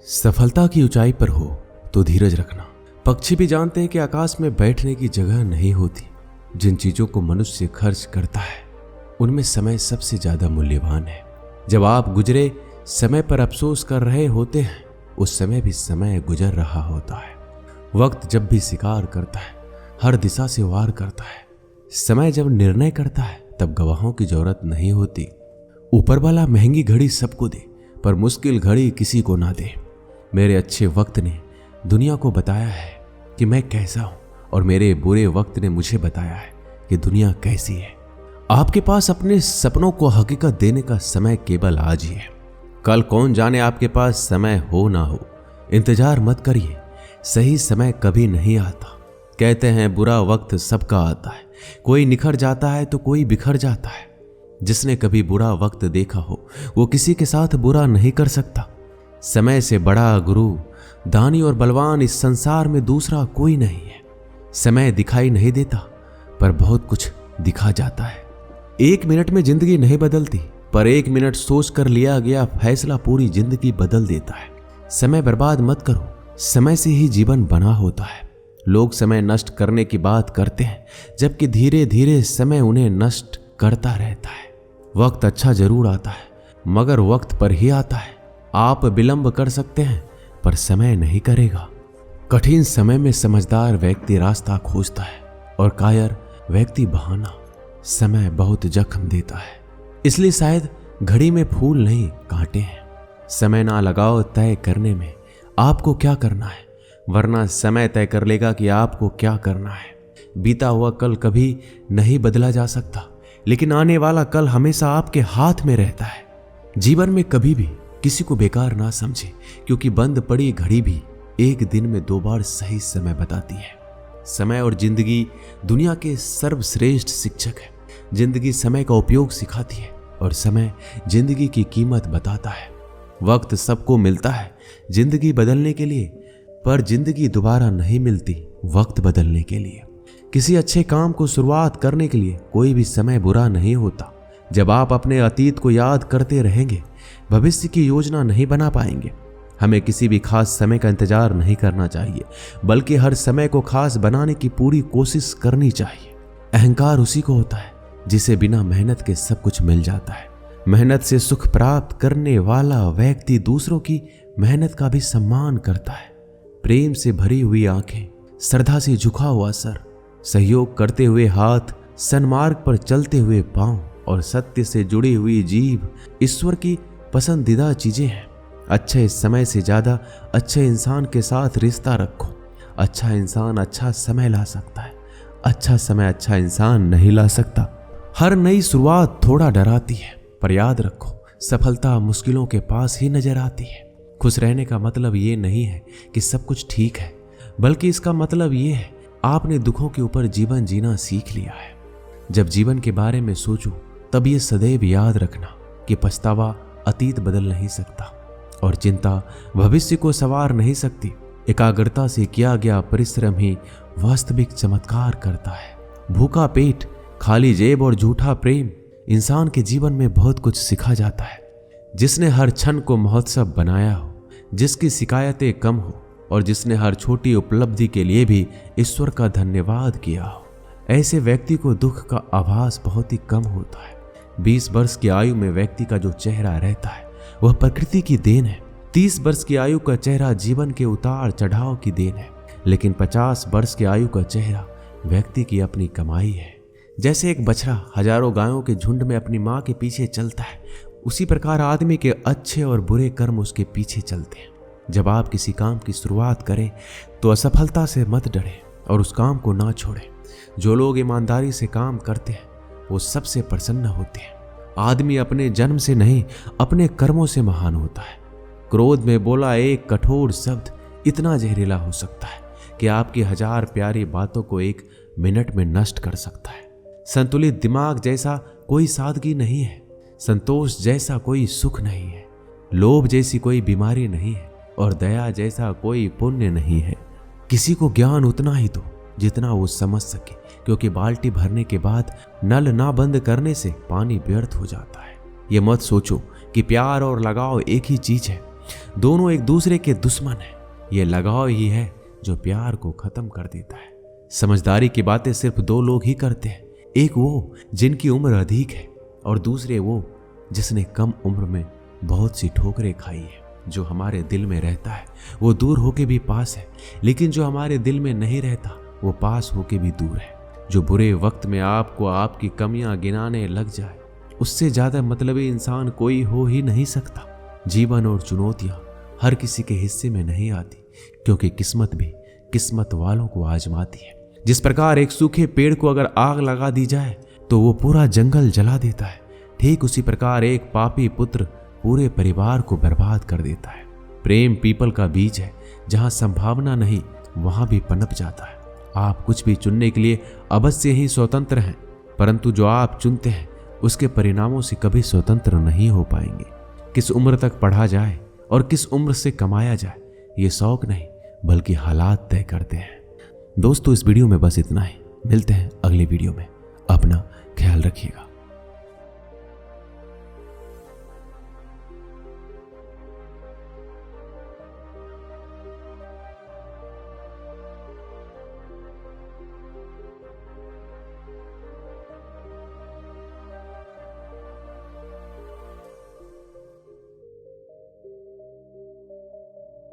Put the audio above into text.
सफलता की ऊंचाई पर हो तो धीरज रखना। पक्षी भी जानते हैं कि आकाश में बैठने की जगह नहीं होती। जिन चीजों को मनुष्य खर्च करता है उनमें समय सबसे ज्यादा मूल्यवान है। जब आप गुजरे समय पर अफसोस कर रहे होते हैं, उस समय भी समय गुजर रहा होता है। वक्त जब भी शिकार करता है, हर दिशा से वार करता है। समय जब निर्णय करता है तब गवाहों की जरूरत नहीं होती। ऊपर वाला महंगी घड़ी सबको दे, पर मुश्किल घड़ी किसी को ना दे। मेरे अच्छे वक्त ने दुनिया को बताया है कि मैं कैसा हूं, और मेरे बुरे वक्त ने मुझे बताया है कि दुनिया कैसी है। आपके पास अपने सपनों को हकीकत देने का समय केवल आज ही है। कल कौन जाने आपके पास समय हो ना हो। इंतजार मत करिए, सही समय कभी नहीं आता। कहते हैं बुरा वक्त सबका आता है, कोई निखर जाता है तो कोई बिखर जाता है। जिसने कभी बुरा वक्त देखा हो वो किसी के साथ बुरा नहीं कर सकता। समय से बड़ा गुरु, दानी और बलवान इस संसार में दूसरा कोई नहीं है। समय दिखाई नहीं देता पर बहुत कुछ दिखा जाता है। 1 मिनट में जिंदगी नहीं बदलती, पर 1 मिनट सोच कर लिया गया फैसला पूरी जिंदगी बदल देता है। समय बर्बाद मत करो, समय से ही जीवन बना होता है। लोग समय नष्ट करने की बात करते हैं, जबकि धीरे धीरे समय उन्हें नष्ट करता रहता है। वक्त अच्छा जरूर आता है, मगर वक्त पर ही आता है। आप विलंब कर सकते हैं पर समय नहीं करेगा। कठिन समय में समझदार व्यक्ति रास्ता खोजता है और कायर व्यक्ति बहाना। समय बहुत जख्म देता है, इसलिए शायद घड़ी में फूल नहीं कांटे हैं। समय ना लगाओ तय करने में आपको क्या करना है, वरना समय तय कर लेगा कि आपको क्या करना है। बीता हुआ कल कभी नहीं बदला जा सकता, लेकिन आने वाला कल हमेशा आपके हाथ में रहता है। जीवन में कभी भी किसी को बेकार ना समझे, क्योंकि बंद पड़ी घड़ी भी एक दिन में 2 बार सही समय बताती है। समय और जिंदगी दुनिया के सर्वश्रेष्ठ शिक्षक है। जिंदगी समय का उपयोग सिखाती है और समय जिंदगी की कीमत बताता है। वक्त सबको मिलता है जिंदगी बदलने के लिए, पर जिंदगी दोबारा नहीं मिलती वक्त बदलने के लिए। किसी अच्छे काम को शुरुआत करने के लिए कोई भी समय बुरा नहीं होता। जब आप अपने अतीत को याद करते रहेंगे, भविष्य की योजना नहीं बना पाएंगे। हमें किसी भी खास समय का इंतजार नहीं करना चाहिए, बल्कि हर समय को खास बनाने की पूरी कोशिश करनी चाहिए। अहंकार उसी को होता है जिसे बिना मेहनत के सब कुछ मिल जाता है। मेहनत से सुख प्राप्त करने वाला व्यक्ति दूसरों की मेहनत का भी सम्मान करता है। प्रेम से भरी हुई आंखें, श्रद्धा से झुका हुआ सर, सहयोग करते हुए हाथ, सन्मार्ग पर चलते हुए पांव और सत्य से जुड़ी हुई जीभ ईश्वर की पसंदीदा चीजें हैं। अच्छे समय से ज्यादा अच्छे इंसान के साथ रिश्ता रखो। अच्छा इंसान अच्छा समय ला सकता है, अच्छा समय अच्छा इंसान नहीं ला सकता। हर नई शुरुआत थोड़ा डराती है, पर याद रखो सफलता मुश्किलों के पास ही नजर आती है। खुश रहने का मतलब ये नहीं है कि सब कुछ ठीक है, बल्कि इसका मतलब ये है आपने दुखों के ऊपर जीवन जीना सीख लिया है। जब जीवन के बारे में सोचो तब ये सदैव याद रखना कि पछतावा अतीत बदल नहीं सकता और चिंता भविष्य को संवार नहीं सकती। एकाग्रता से किया गया परिश्रम ही वास्तविक चमत्कार करता है। भूखा पेट, खाली जेब और झूठा प्रेम इंसान के जीवन में बहुत कुछ सिखा जाता है। जिसने हर क्षण को महोत्सव बनाया हो, जिसकी शिकायतें कम हो और जिसने हर छोटी उपलब्धि के लिए भी ईश्वर का धन्यवाद किया हो, ऐसे व्यक्ति को दुख का आभास बहुत ही कम होता है। 20 वर्ष की आयु में व्यक्ति का जो चेहरा रहता है वह प्रकृति की देन है। 30 वर्ष की आयु का चेहरा जीवन के उतार चढ़ाव की देन है, लेकिन 50 वर्ष की आयु का चेहरा व्यक्ति की अपनी कमाई है। जैसे एक बछड़ा हजारों गायों के झुंड में अपनी माँ के पीछे चलता है, उसी प्रकार आदमी के अच्छे और बुरे कर्म उसके पीछे चलते हैं। जब आप किसी काम की शुरुआत करें तो असफलता से मत डरें और उस काम को ना छोड़ें। जो लोग ईमानदारी से काम करते हैं वो सबसे प्रसन्न होते हैं। आदमी अपने जन्म से नहीं, अपने कर्मों से महान होता है। क्रोध में बोला एक कठोर शब्द इतना जहरीला हो सकता है कि आपकी 1000 प्यारी बातों को 1 मिनट में नष्ट कर सकता है। संतुलित दिमाग जैसा कोई सादगी नहीं है, संतोष जैसा कोई सुख नहीं है, लोभ जैसी कोई बीमारी नहीं है और दया जैसा कोई पुण्य नहीं है। किसी को ज्ञान उतना ही दो जितना वो समझ सके, क्योंकि बाल्टी भरने के बाद नल ना बंद करने से पानी व्यर्थ हो जाता है। ये मत सोचो कि प्यार और लगाव एक ही चीज है, दोनों एक दूसरे के दुश्मन हैं। ये लगाव ही है जो प्यार को खत्म कर देता है। समझदारी की बातें सिर्फ दो लोग ही करते हैं, एक वो जिनकी उम्र अधिक है और दूसरे वो जिसने कम उम्र में बहुत सी ठोकरें खाई है। जो हमारे दिल में रहता है वो दूर होके भी पास है, लेकिन जो हमारे दिल में नहीं रहता वो पास होके भी दूर है। जो बुरे वक्त में आपको आपकी कमियां गिनाने लग जाए, उससे ज्यादा मतलबी इंसान कोई हो ही नहीं सकता। जीवन और चुनौतियां हर किसी के हिस्से में नहीं आती, क्योंकि किस्मत भी किस्मत वालों को आजमाती है। जिस प्रकार एक सूखे पेड़ को अगर आग लगा दी जाए तो वो पूरा जंगल जला देता है, ठीक उसी प्रकार एक पापी पुत्र पूरे परिवार को बर्बाद कर देता है। प्रेम पीपल का बीज है, जहां संभावना नहीं वहां भी पनप जाता है। आप कुछ भी चुनने के लिए अवश्य ही स्वतंत्र हैं, परंतु जो आप चुनते हैं उसके परिणामों से कभी स्वतंत्र नहीं हो पाएंगे। किस उम्र तक पढ़ा जाए और किस उम्र से कमाया जाए, ये शौक नहीं बल्कि हालात तय करते हैं। दोस्तों, इस वीडियो में बस इतना ही। मिलते हैं अगले वीडियो में। अपना ख्याल रखिएगा।